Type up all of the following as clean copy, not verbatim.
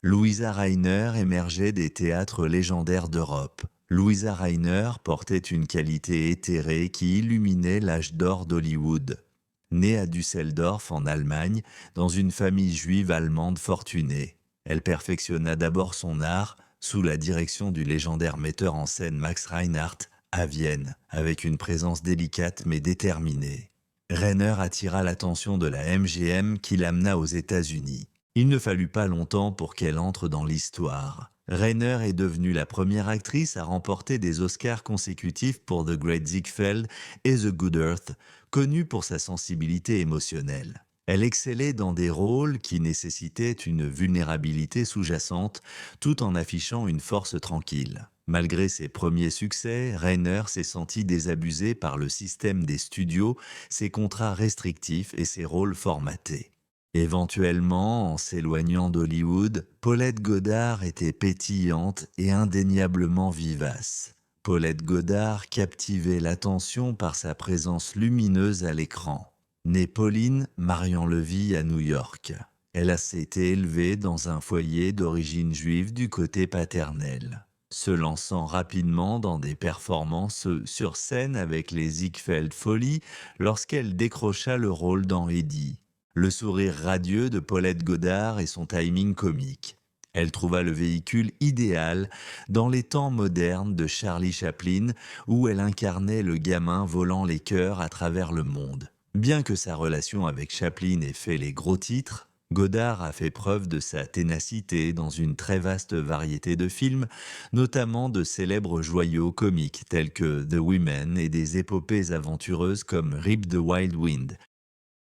Louisa Rainer émergeait des théâtres légendaires d'Europe. Louisa Rainer portait une qualité éthérée qui illuminait l'âge d'or d'Hollywood. Née à Düsseldorf en Allemagne, dans une famille juive allemande fortunée, elle perfectionna d'abord son art sous la direction du légendaire metteur en scène Max Reinhardt à Vienne, avec une présence délicate mais déterminée. Rainer attira l'attention de la MGM qui l'amena aux États-Unis. Il ne fallut pas longtemps pour qu'elle entre dans l'histoire. Rainer est devenue la première actrice à remporter des Oscars consécutifs pour The Great Ziegfeld et The Good Earth, connue pour sa sensibilité émotionnelle. Elle excellait dans des rôles qui nécessitaient une vulnérabilité sous-jacente, tout en affichant une force tranquille. Malgré ses premiers succès, Rainer s'est senti désabusé par le système des studios, ses contrats restrictifs et ses rôles formatés. Éventuellement, en s'éloignant d'Hollywood, Paulette Goddard était pétillante et indéniablement vivace. Paulette Goddard captivait l'attention par sa présence lumineuse à l'écran. Née Pauline Marion Levy à New York, elle a été élevée dans un foyer d'origine juive du côté paternel. Se lançant rapidement dans des performances sur scène avec les Ziegfeld Follies lorsqu'elle décrocha le rôle dans Eddie. Le sourire radieux de Paulette Goddard et son timing comique. Elle trouva le véhicule idéal dans les temps modernes de Charlie Chaplin où elle incarnait le gamin volant les cœurs à travers le monde. Bien que sa relation avec Chaplin ait fait les gros titres, Goddard a fait preuve de sa ténacité dans une très vaste variété de films, notamment de célèbres joyaux comiques tels que The Women et des épopées aventureuses comme Rip the Wild Wind.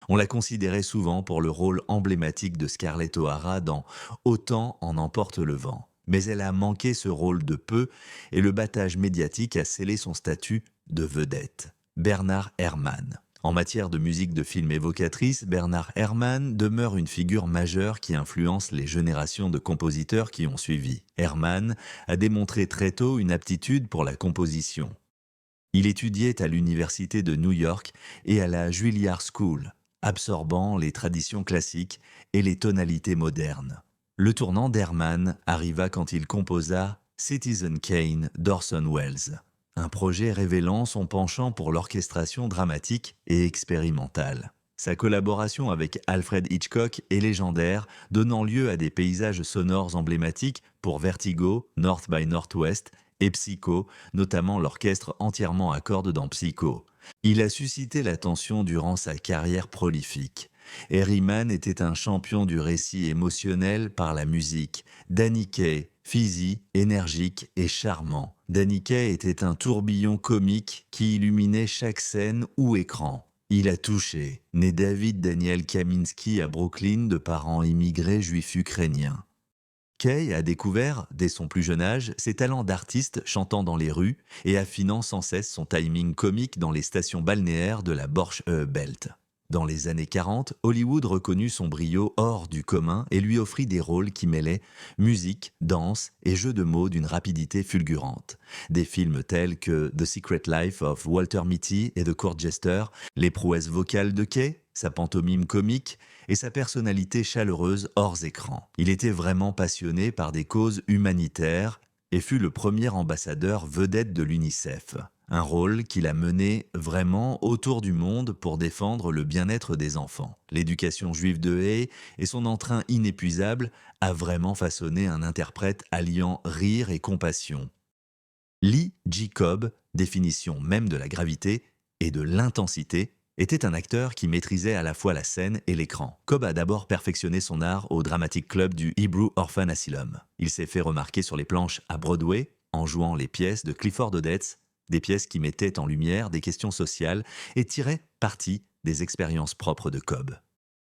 On l'a considérée souvent pour le rôle emblématique de Scarlett O'Hara dans Autant en emporte le vent. Mais elle a manqué ce rôle de peu et le battage médiatique a scellé son statut de vedette. Bernard Herrmann. En matière de musique de film évocatrice, Bernard Herrmann demeure une figure majeure qui influence les générations de compositeurs qui ont suivi. Herrmann a démontré très tôt une aptitude pour la composition. Il étudiait à l'université de New York et à la Juilliard School, absorbant les traditions classiques et les tonalités modernes. Le tournant d'Herrmann arriva quand il composa Citizen Kane d'Orson Welles, un projet révélant son penchant pour l'orchestration dramatique et expérimentale. Sa collaboration avec Alfred Hitchcock est légendaire, donnant lieu à des paysages sonores emblématiques pour Vertigo, North by Northwest et Psycho, notamment l'orchestre entièrement à cordes dans Psycho. Il a suscité l'attention durant sa carrière prolifique. Herriman était un champion du récit émotionnel par la musique. Danny Kaye, physique, énergique et charmant. Danny Kaye était un tourbillon comique qui illuminait chaque scène ou écran. Il a touché, né David Daniel Kaminski à Brooklyn de parents immigrés juifs ukrainiens. Kaye a découvert, dès son plus jeune âge, ses talents d'artiste chantant dans les rues et affinant sans cesse son timing comique dans les stations balnéaires de la Borsche Belt. Dans les années 40, Hollywood reconnut son brio hors du commun et lui offrit des rôles qui mêlaient musique, danse et jeux de mots d'une rapidité fulgurante. Des films tels que The Secret Life of Walter Mitty et The Court Jester, les prouesses vocales de Kaye, sa pantomime comique et sa personnalité chaleureuse hors écran. Il était vraiment passionné par des causes humanitaires et fut le premier ambassadeur vedette de l'UNICEF. Un rôle qu'il a mené vraiment autour du monde pour défendre le bien-être des enfants. L'éducation juive de Hay et son entrain inépuisable a vraiment façonné un interprète alliant rire et compassion. Lee J. Cobb, définition même de la gravité et de l'intensité, était un acteur qui maîtrisait à la fois la scène et l'écran. Cobb a d'abord perfectionné son art au Dramatic Club du Hebrew Orphan Asylum. Il s'est fait remarquer sur les planches à Broadway en jouant les pièces de Clifford Odets, des pièces qui mettaient en lumière des questions sociales et tiraient parti des expériences propres de Cobb.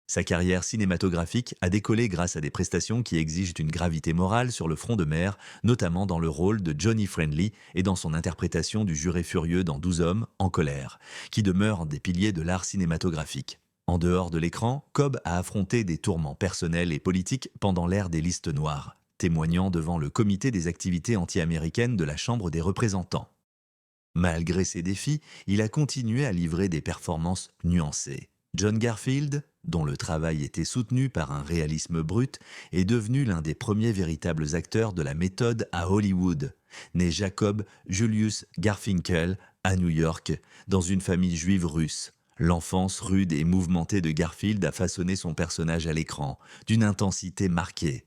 Sa carrière cinématographique a décollé grâce à des prestations qui exigent une gravité morale sur le front de mer, notamment dans le rôle de Johnny Friendly et dans son interprétation du juré furieux dans 12 hommes en colère, qui demeurent des piliers de l'art cinématographique. En dehors de l'écran, Cobb a affronté des tourments personnels et politiques pendant l'ère des listes noires, témoignant devant le comité des activités anti-américaines de la Chambre des représentants. Malgré ces défis, il a continué à livrer des performances nuancées. John Garfield, dont le travail était soutenu par un réalisme brut, est devenu l'un des premiers véritables acteurs de la méthode à Hollywood. Né Jacob Julius Garfinkel à New York, dans une famille juive russe. L'enfance rude et mouvementée de Garfield a façonné son personnage à l'écran, d'une intensité marquée.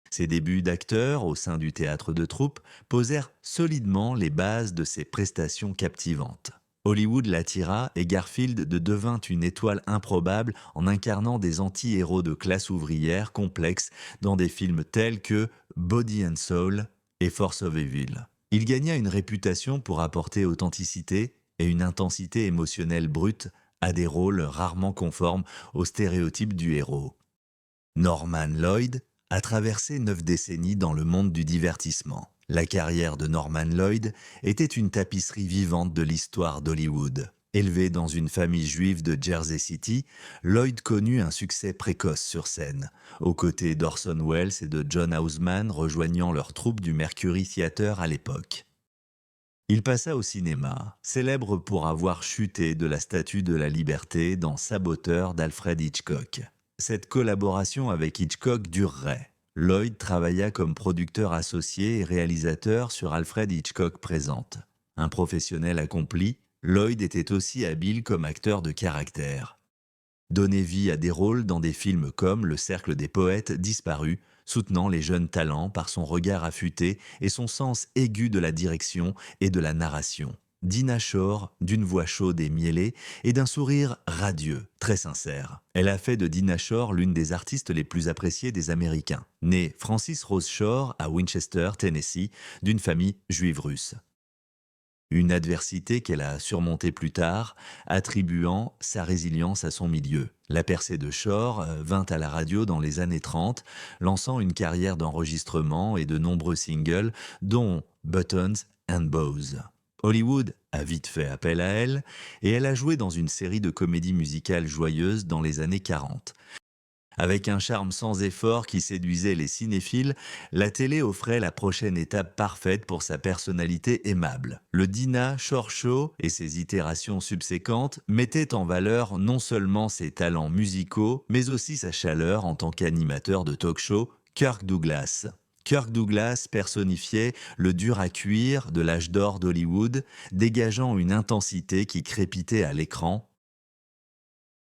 Ses débuts d'acteur au sein du théâtre de troupe posèrent solidement les bases de ses prestations captivantes. Hollywood l'attira et Garfield devint une étoile improbable en incarnant des anti-héros de classe ouvrière complexes dans des films tels que Body and Soul et Force of Evil. Il gagna une réputation pour apporter authenticité et une intensité émotionnelle brute à des rôles rarement conformes aux stéréotypes du héros. Norman Lloyd a traversé 9 décennies dans le monde du divertissement. La carrière de Norman Lloyd était une tapisserie vivante de l'histoire d'Hollywood. Élevé dans une famille juive de Jersey City, Lloyd connut un succès précoce sur scène, aux côtés d'Orson Welles et de John Houseman rejoignant leur troupe du Mercury Theatre à l'époque. Il passa au cinéma, célèbre pour avoir chuté de la Statue de la Liberté dans Saboteur d'Alfred Hitchcock. Cette collaboration avec Hitchcock durerait. Lloyd travailla comme producteur associé et réalisateur sur Alfred Hitchcock Présente. Un professionnel accompli, Lloyd était aussi habile comme acteur de caractère. Donner vie à des rôles dans des films comme Le Cercle des Poètes disparus, soutenant les jeunes talents par son regard affûté et son sens aigu de la direction et de la narration. Dinah Shore, d'une voix chaude et miellée, et d'un sourire radieux, très sincère. Elle a fait de Dinah Shore l'une des artistes les plus appréciées des Américains. Née Frances Rose Shore à Winchester, Tennessee, d'une famille juive russe. Une adversité qu'elle a surmontée plus tard, attribuant sa résilience à son milieu. La percée de Shore vint à la radio dans les années 30, lançant une carrière d'enregistrement et de nombreux singles, dont Buttons and Bows. Hollywood a vite fait appel à elle, et elle a joué dans une série de comédies musicales joyeuses dans les années 40. Avec un charme sans effort qui séduisait les cinéphiles, la télé offrait la prochaine étape parfaite pour sa personnalité aimable. Le Dinah Shore Show et ses itérations subséquentes mettaient en valeur non seulement ses talents musicaux, mais aussi sa chaleur en tant qu'animateur de talk-show, Kirk Douglas. Kirk Douglas personnifiait le dur à cuire de l'âge d'or d'Hollywood, dégageant une intensité qui crépitait à l'écran.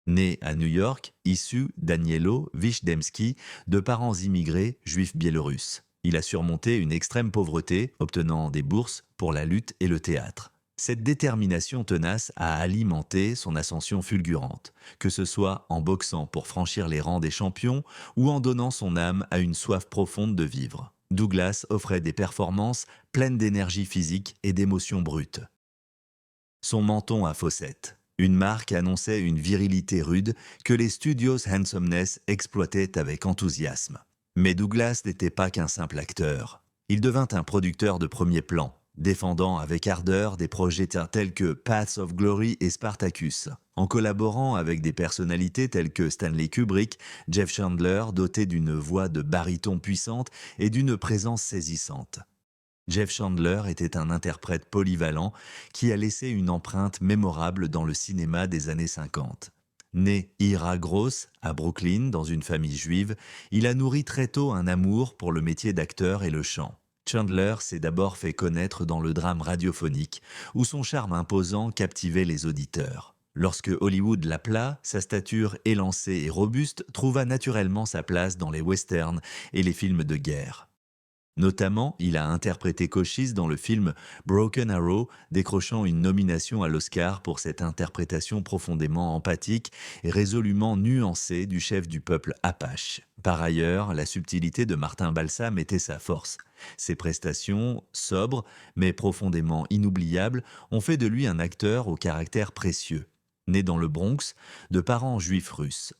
Né à New York, issu d'Anielo Wisdemski, de parents immigrés juifs biélorusses. Il a surmonté une extrême pauvreté, obtenant des bourses pour la lutte et le théâtre. Cette détermination tenace a alimenté son ascension fulgurante, que ce soit en boxant pour franchir les rangs des champions ou en donnant son âme à une soif profonde de vivre. Douglas offrait des performances pleines d'énergie physique et d'émotions brutes. Son menton à fossettes. Une marque annonçait une virilité rude que les studios Handsomeness exploitaient avec enthousiasme. Mais Douglas n'était pas qu'un simple acteur. Il devint un producteur de premier plan, défendant avec ardeur des projets tels que Paths of Glory et Spartacus, en collaborant avec des personnalités telles que Stanley Kubrick, Jeff Chandler, doté d'une voix de baryton puissante et d'une présence saisissante. Jeff Chandler était un interprète polyvalent qui a laissé une empreinte mémorable dans le cinéma des années 50. Né Ira Gross à Brooklyn dans une famille juive, il a nourri très tôt un amour pour le métier d'acteur et le chant. Chandler s'est d'abord fait connaître dans le drame radiophonique, où son charme imposant captivait les auditeurs. Lorsque Hollywood l'appela, sa stature élancée et robuste trouva naturellement sa place dans les westerns et les films de guerre. Notamment, il a interprété Cochise dans le film Broken Arrow, décrochant une nomination à l'Oscar pour cette interprétation profondément empathique et résolument nuancée du chef du peuple Apache. Par ailleurs, la subtilité de Martin Balsam était sa force. Ses prestations, sobres mais profondément inoubliables, ont fait de lui un acteur au caractère précieux. Né dans le Bronx, de parents juifs russes.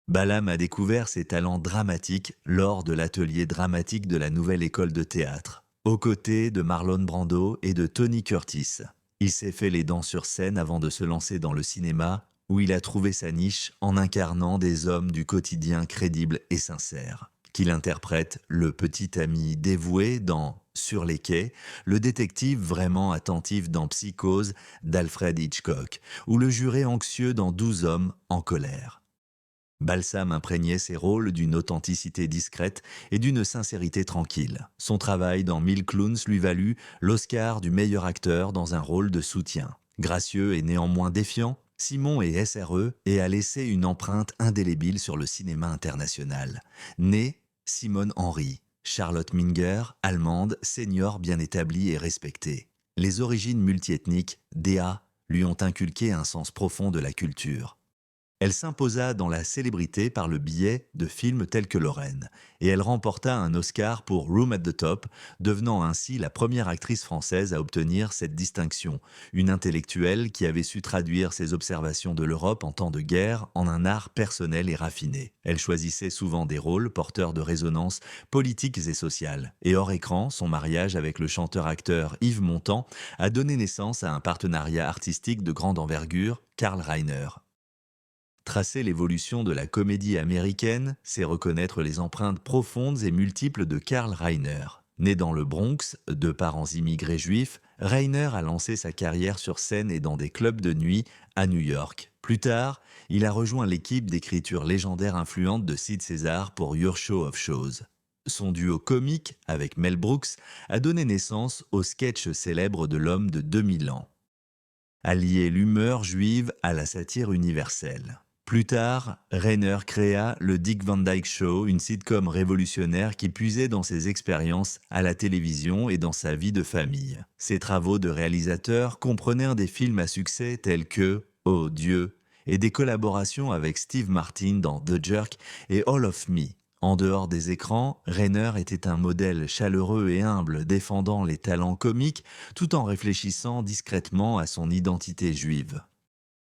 Ballam a découvert ses talents dramatiques lors de l'atelier dramatique de la Nouvelle École de Théâtre, aux côtés de Marlon Brando et de Tony Curtis. Il s'est fait les dents sur scène avant de se lancer dans le cinéma, où il a trouvé sa niche en incarnant des hommes du quotidien crédibles et sincères. Qu'il interprète le petit ami dévoué dans Sur les quais, le détective vraiment attentif dans Psychose d'Alfred Hitchcock, ou le juré anxieux dans 12 hommes en colère. Balsam imprégnait ses rôles d'une authenticité discrète et d'une sincérité tranquille. Son travail dans Mille Clowns lui valut l'Oscar du meilleur acteur dans un rôle de soutien. Gracieux et néanmoins défiant, Simon est SRE et a laissé une empreinte indélébile sur le cinéma international. Née Simone Henry, Charlotte Minger, allemande, senior bien établie et respectée. Les origines multiethniques d'Ea lui ont inculqué un sens profond de la culture. Elle s'imposa dans la célébrité par le biais de films tels que Lorraine, et elle remporta un Oscar pour Room at the Top, devenant ainsi la première actrice française à obtenir cette distinction, une intellectuelle qui avait su traduire ses observations de l'Europe en temps de guerre en un art personnel et raffiné. Elle choisissait souvent des rôles porteurs de résonances politiques et sociales, et hors écran, son mariage avec le chanteur-acteur Yves Montand a donné naissance à un partenariat artistique de grande envergure, Karl Reiner. Tracer l'évolution de la comédie américaine, c'est reconnaître les empreintes profondes et multiples de Karl Reiner. Né dans le Bronx, de parents immigrés juifs, Reiner a lancé sa carrière sur scène et dans des clubs de nuit à New York. Plus tard, il a rejoint l'équipe d'écriture légendaire influente de Sid Caesar pour Your Show of Shows. Son duo comique avec Mel Brooks a donné naissance au sketch célèbre de l'homme de 2000 ans. Allier l'humeur juive à la satire universelle. Plus tard, Reiner créa le Dick Van Dyke Show, une sitcom révolutionnaire qui puisait dans ses expériences à la télévision et dans sa vie de famille. Ses travaux de réalisateur comprenaient des films à succès tels que Oh Dieu et des collaborations avec Steve Martin dans The Jerk et All of Me. En dehors des écrans, Reiner était un modèle chaleureux et humble défendant les talents comiques tout en réfléchissant discrètement à son identité juive.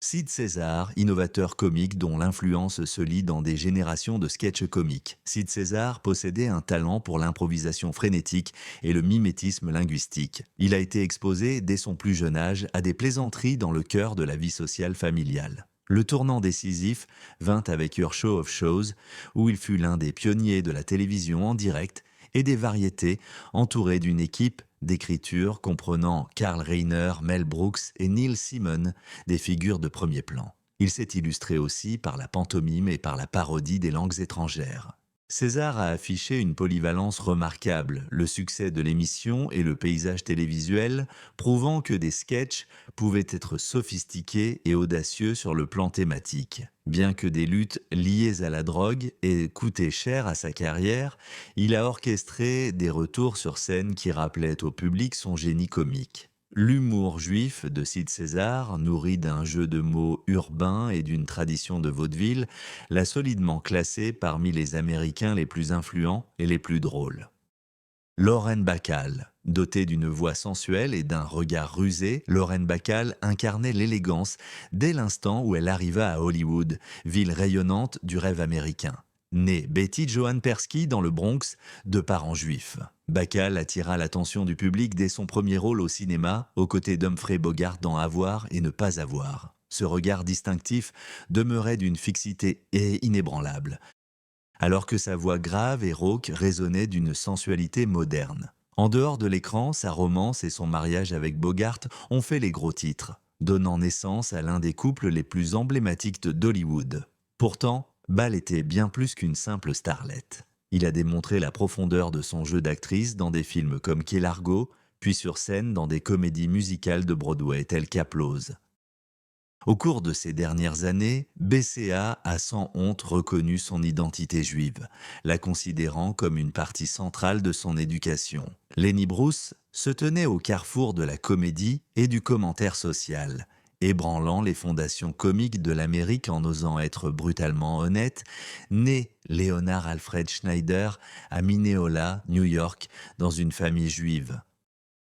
Sid Caesar, innovateur comique dont l'influence se lit dans des générations de sketchs comiques. Sid Caesar possédait un talent pour l'improvisation frénétique et le mimétisme linguistique. Il a été exposé dès son plus jeune âge à des plaisanteries dans le cœur de la vie sociale familiale. Le tournant décisif vint avec Your Show of Shows, où il fut l'un des pionniers de la télévision en direct et des variétés, entouré d'une équipe d'écriture comprenant Karl Reiner, Mel Brooks et Neil Simon, des figures de premier plan. Il s'est illustré aussi par la pantomime et par la parodie des langues étrangères. César a affiché une polyvalence remarquable, le succès de l'émission et le paysage télévisuel prouvant que des sketchs pouvaient être sophistiqués et audacieux sur le plan thématique. Bien que des luttes liées à la drogue aient coûté cher à sa carrière, il a orchestré des retours sur scène qui rappelaient au public son génie comique. L'humour juif de Sid Caesar, nourri d'un jeu de mots urbain et d'une tradition de vaudeville, l'a solidement classé parmi les Américains les plus influents et les plus drôles. Lauren Bacall. Dotée d'une voix sensuelle et d'un regard rusé, Lauren Bacall incarnait l'élégance dès l'instant où elle arriva à Hollywood, ville rayonnante du rêve américain. Née Betty Joan Persky dans le Bronx, de parents juifs. Bacall attira l'attention du public dès son premier rôle au cinéma, aux côtés d'Humphrey Bogart dans Avoir et ne pas avoir. Ce regard distinctif demeurait d'une fixité inébranlable, alors que sa voix grave et rauque résonnait d'une sensualité moderne. En dehors de l'écran, sa romance et son mariage avec Bogart ont fait les gros titres, donnant naissance à l'un des couples les plus emblématiques d'Hollywood. Pourtant, Ball était bien plus qu'une simple starlette. Il a démontré la profondeur de son jeu d'actrice dans des films comme Key Largo, puis sur scène dans des comédies musicales de Broadway telles qu'Applause. Au cours de ces dernières années, BCA a sans honte reconnu son identité juive, la considérant comme une partie centrale de son éducation. Lenny Bruce se tenait au carrefour de la comédie et du commentaire social, ébranlant les fondations comiques de l'Amérique en osant être brutalement honnête, né Leonard Alfred Schneider à Mineola, New York, dans une famille juive.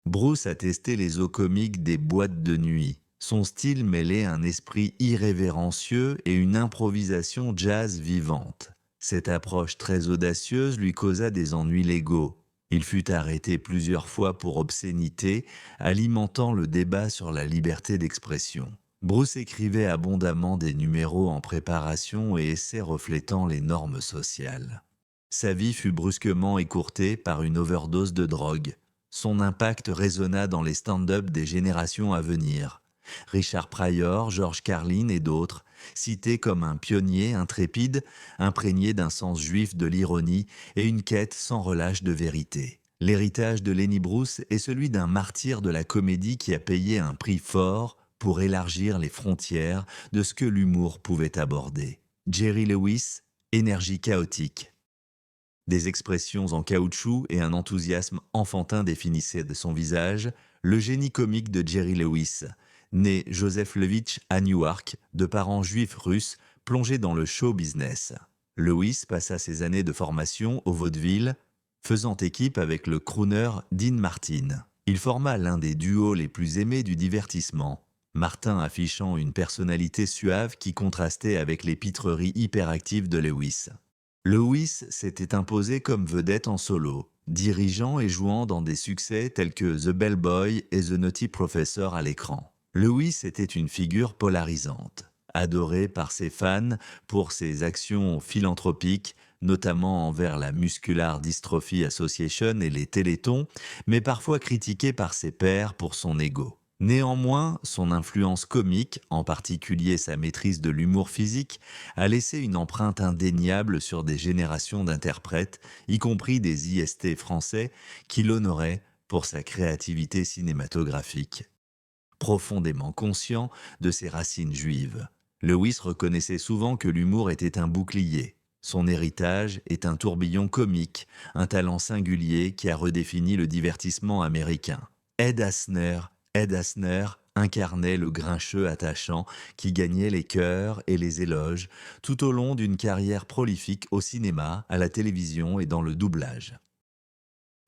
Bruce a testé les eaux comiques des boîtes de nuit. Son style mêlait un esprit irrévérencieux et une improvisation jazz vivante. Cette approche très audacieuse lui causa des ennuis légaux. Il fut arrêté plusieurs fois pour obscénité, alimentant le débat sur la liberté d'expression. Bruce écrivait abondamment des numéros en préparation et essais reflétant les normes sociales. Sa vie fut brusquement écourtée par une overdose de drogue. Son impact résonna dans les stand-up des générations à venir. Richard Pryor, George Carlin et d'autres cité comme un pionnier intrépide, imprégné d'un sens juif de l'ironie et une quête sans relâche de vérité. L'héritage de Lenny Bruce est celui d'un martyr de la comédie qui a payé un prix fort pour élargir les frontières de ce que l'humour pouvait aborder. Jerry Lewis, énergie chaotique. Des expressions en caoutchouc et un enthousiasme enfantin définissaient de son visage le génie comique de Jerry Lewis, né Joseph Levitch à Newark, de parents juifs russes plongés dans le show business. Lewis passa ses années de formation au vaudeville, faisant équipe avec le crooner Dean Martin. Il forma l'un des duos les plus aimés du divertissement, Martin affichant une personnalité suave qui contrastait avec les pitreries hyperactives de Lewis. Lewis s'était imposé comme vedette en solo, dirigeant et jouant dans des succès tels que The Bellboy et The Nutty Professor à l'écran. Lewis était une figure polarisante, adoré par ses fans pour ses actions philanthropiques, notamment envers la Muscular Dystrophy Association et les Télétons, mais parfois critiqué par ses pairs pour son ego. Néanmoins, son influence comique, en particulier sa maîtrise de l'humour physique, a laissé une empreinte indéniable sur des générations d'interprètes, y compris des IST français, qui l'honoraient pour sa créativité cinématographique. Profondément conscient de ses racines juives, Lewis reconnaissait souvent que l'humour était un bouclier. Son héritage est un tourbillon comique, un talent singulier qui a redéfini le divertissement américain. Ed Asner incarnait le grincheux attachant qui gagnait les cœurs et les éloges tout au long d'une carrière prolifique au cinéma, à la télévision et dans le doublage.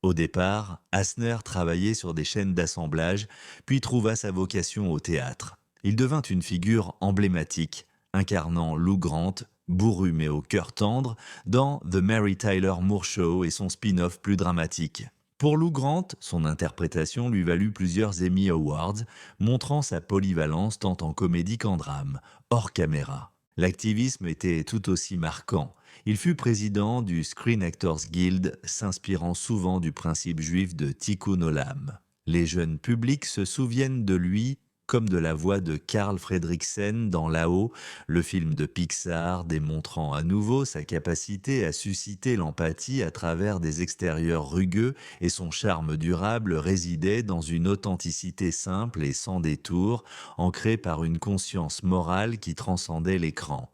Au départ, Asner travaillait sur des chaînes d'assemblage, puis trouva sa vocation au théâtre. Il devint une figure emblématique, incarnant Lou Grant, bourru mais au cœur tendre, dans The Mary Tyler Moore Show et son spin-off plus dramatique. Pour Lou Grant, son interprétation lui valut plusieurs Emmy Awards, montrant sa polyvalence tant en comédie qu'en drame, hors caméra. L'activisme était tout aussi marquant. Il fut président du Screen Actors Guild, s'inspirant souvent du principe juif de tikkun olam. Les jeunes publics se souviennent de lui comme de la voix de Carl Fredricksen dans Là-haut, le film de Pixar démontrant à nouveau sa capacité à susciter l'empathie à travers des extérieurs rugueux, et son charme durable résidait dans une authenticité simple et sans détour, ancrée par une conscience morale qui transcendait l'écran.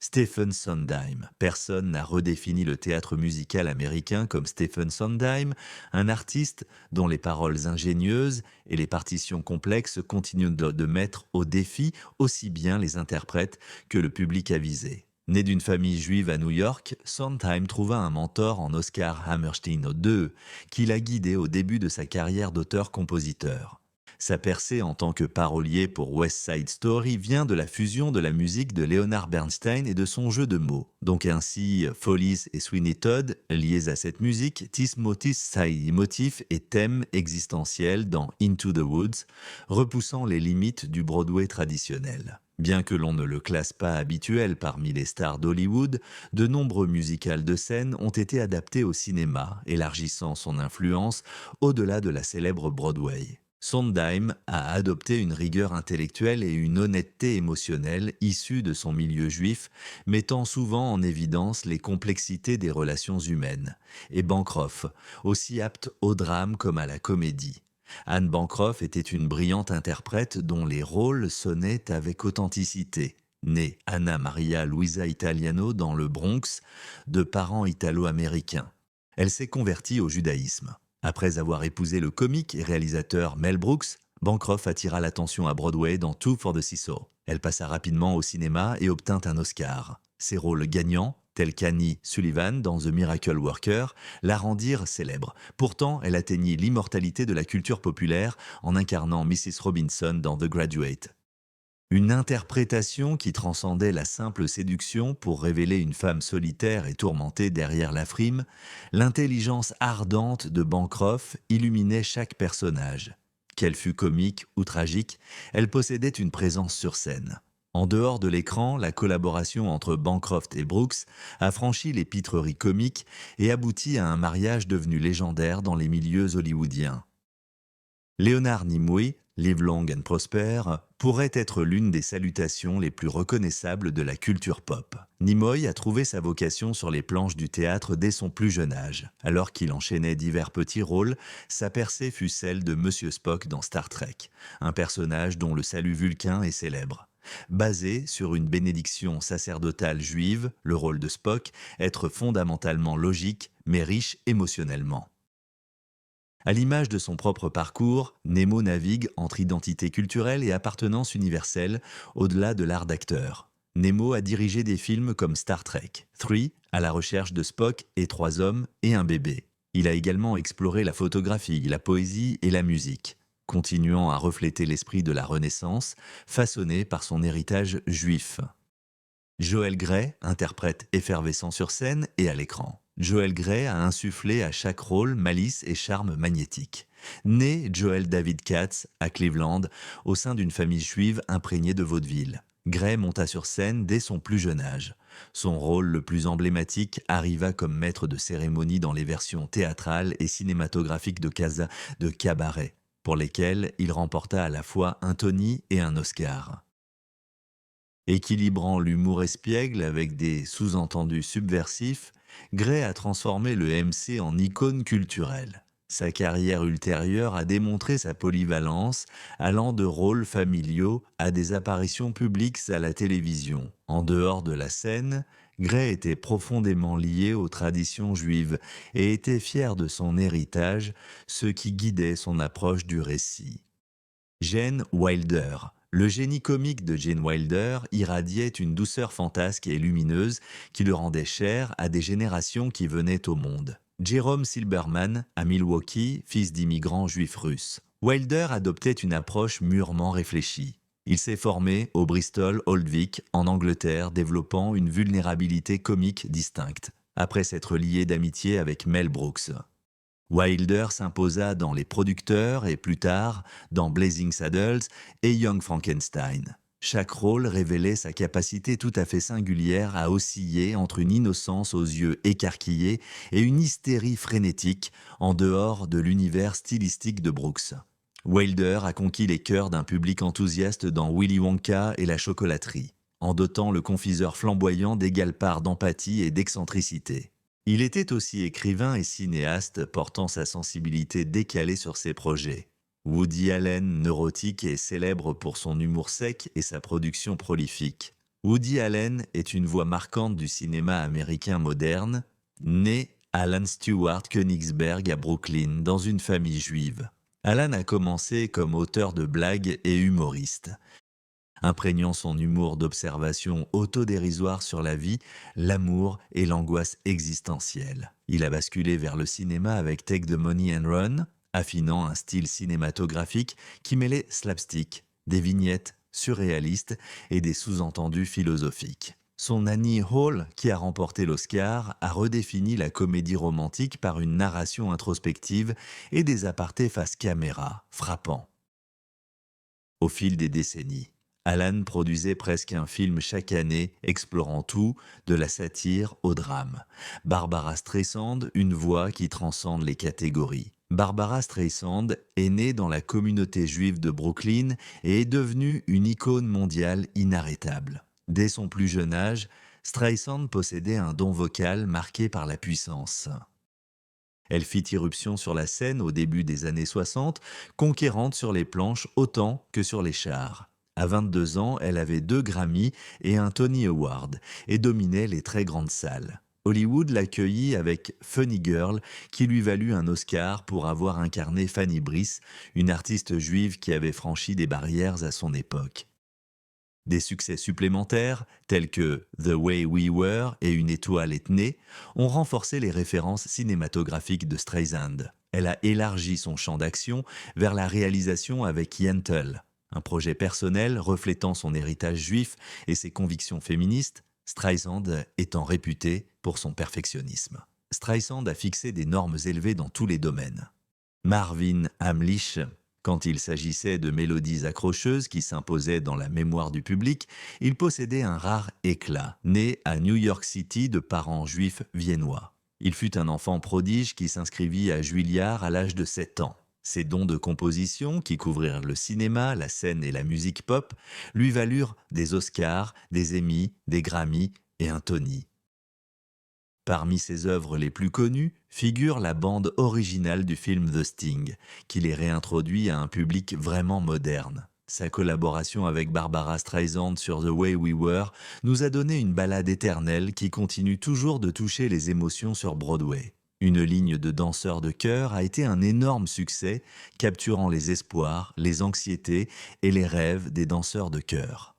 Stephen Sondheim. Personne n'a redéfini le théâtre musical américain comme Stephen Sondheim, un artiste dont les paroles ingénieuses et les partitions complexes continuent de mettre au défi aussi bien les interprètes que le public avisé. Né d'une famille juive à New York, Sondheim trouva un mentor en Oscar Hammerstein II, qui l'a guidé au début de sa carrière d'auteur-compositeur. Sa percée en tant que parolier pour West Side Story vient de la fusion de la musique de Leonard Bernstein et de son jeu de mots. Donc ainsi, Follies et Sweeney Todd, liés à cette musique, tissent motifs et thèmes existentiels dans Into the Woods, repoussant les limites du Broadway traditionnel. Bien que l'on ne le classe pas habituel parmi les stars d'Hollywood, de nombreux musicals de scène ont été adaptés au cinéma, élargissant son influence au-delà de la célèbre Broadway. Sondheim a adopté une rigueur intellectuelle et une honnêteté émotionnelle issue de son milieu juif, mettant souvent en évidence les complexités des relations humaines. Et Bancroft, aussi apte au drame comme à la comédie. Anne Bancroft était une brillante interprète dont les rôles sonnaient avec authenticité. Née Anna Maria Luisa Italiano dans le Bronx, de parents italo-américains. Elle s'est convertie au judaïsme. Après avoir épousé le comique et réalisateur Mel Brooks, Bancroft attira l'attention à Broadway dans Two for the Seesaw. Elle passa rapidement au cinéma et obtint un Oscar. Ses rôles gagnants, tels qu'Annie Sullivan dans The Miracle Worker, la rendirent célèbre. Pourtant, elle atteignit l'immortalité de la culture populaire en incarnant Mrs. Robinson dans The Graduate. Une interprétation qui transcendait la simple séduction pour révéler une femme solitaire et tourmentée derrière la frime, l'intelligence ardente de Bancroft illuminait chaque personnage. Qu'elle fût comique ou tragique, elle possédait une présence sur scène. En dehors de l'écran, la collaboration entre Bancroft et Brooks a franchi les pitreries comiques et abouti à un mariage devenu légendaire dans les milieux hollywoodiens. Léonard Nimoy, Live Long and Prosper, pourrait être l'une des salutations les plus reconnaissables de la culture pop. Nimoy a trouvé sa vocation sur les planches du théâtre dès son plus jeune âge. Alors qu'il enchaînait divers petits rôles, sa percée fut celle de Monsieur Spock dans Star Trek, un personnage dont le salut vulcain est célèbre. Basé sur une bénédiction sacerdotale juive, le rôle de Spock, être fondamentalement logique mais riche émotionnellement. À l'image de son propre parcours, Nemo navigue entre identité culturelle et appartenance universelle au-delà de l'art d'acteur. Nemo a dirigé des films comme Star Trek, 3, à la recherche de Spock et 3 hommes et un bébé. Il a également exploré la photographie, la poésie et la musique, continuant à refléter l'esprit de la Renaissance, façonné par son héritage juif. Joel Grey interprète effervescent sur scène et à l'écran. Joel Grey a insufflé à chaque rôle malice et charme magnétique. Né Joel David Katz à Cleveland, au sein d'une famille juive imprégnée de vaudeville. Grey monta sur scène dès son plus jeune âge. Son rôle le plus emblématique arriva comme maître de cérémonie dans les versions théâtrales et cinématographiques de Cabaret, pour lesquelles il remporta à la fois un Tony et un Oscar. Équilibrant l'humour espiègle avec des sous-entendus subversifs, Grey a transformé le MC en icône culturelle. Sa carrière ultérieure a démontré sa polyvalence, allant de rôles familiaux à des apparitions publiques à la télévision. En dehors de la scène, Grey était profondément lié aux traditions juives et était fier de son héritage, ce qui guidait son approche du récit. Gene Wilder. Le génie comique de Gene Wilder irradiait une douceur fantasque et lumineuse qui le rendait cher à des générations qui venaient au monde. Jerome Silberman, à Milwaukee, fils d'immigrants juifs russes. Wilder adoptait une approche mûrement réfléchie. Il s'est formé au Bristol Old Vic, en Angleterre, développant une vulnérabilité comique distincte, après s'être lié d'amitié avec Mel Brooks. Wilder s'imposa dans Les Producteurs et plus tard dans Blazing Saddles et Young Frankenstein. Chaque rôle révélait sa capacité tout à fait singulière à osciller entre une innocence aux yeux écarquillés et une hystérie frénétique en dehors de l'univers stylistique de Brooks. Wilder a conquis les cœurs d'un public enthousiaste dans Willy Wonka et la chocolaterie, en dotant le confiseur flamboyant d'égale part d'empathie et d'excentricité. Il était aussi écrivain et cinéaste, portant sa sensibilité décalée sur ses projets. Woody Allen, neurotique et célèbre pour son humour sec et sa production prolifique. Woody Allen est une voix marquante du cinéma américain moderne, né Alan Stewart Königsberg à Brooklyn, dans une famille juive. Alan a commencé comme auteur de blagues et humoriste, imprégnant son humour d'observation autodérisoire sur la vie, l'amour et l'angoisse existentielle. Il a basculé vers le cinéma avec Take the Money and Run, affinant un style cinématographique qui mêlait slapstick, des vignettes surréalistes et des sous-entendus philosophiques. Son Annie Hall, qui a remporté l'Oscar, a redéfini la comédie romantique par une narration introspective et des apartés face caméra, frappants. Au fil des décennies, Alan produisait presque un film chaque année, explorant tout, de la satire au drame. Barbara Streisand, une voix qui transcende les catégories. Barbara Streisand est née dans la communauté juive de Brooklyn et est devenue une icône mondiale inarrêtable. Dès son plus jeune âge, Streisand possédait un don vocal marqué par la puissance. Elle fit irruption sur la scène au début des années 60, conquérante sur les planches autant que sur les chars. À 22 ans, elle avait 2 Grammy et un Tony Award et dominait les très grandes salles. Hollywood l'accueillit avec Funny Girl, qui lui valut un Oscar pour avoir incarné Fanny Brice, une artiste juive qui avait franchi des barrières à son époque. Des succès supplémentaires, tels que The Way We Were et Une étoile est née, ont renforcé les références cinématographiques de Streisand. Elle a élargi son champ d'action vers la réalisation avec Yentl, un projet personnel reflétant son héritage juif et ses convictions féministes, Streisand étant réputée pour son perfectionnisme. Streisand a fixé des normes élevées dans tous les domaines. Marvin Hamlisch, quand il s'agissait de mélodies accrocheuses qui s'imposaient dans la mémoire du public, il possédait un rare éclat, né à New York City de parents juifs viennois. Il fut un enfant prodige qui s'inscrivit à Juilliard à l'âge de 7 ans. Ses dons de composition, qui couvrirent le cinéma, la scène et la musique pop, lui valurent des Oscars, des Emmy, des Grammy et un Tony. Parmi ses œuvres les plus connues figure la bande originale du film The Sting, qui les réintroduit à un public vraiment moderne. Sa collaboration avec Barbara Streisand sur The Way We Were nous a donné une ballade éternelle qui continue toujours de toucher les émotions sur Broadway. Une ligne de danseurs de chœur a été un énorme succès, capturant les espoirs, les anxiétés et les rêves des danseurs de chœur.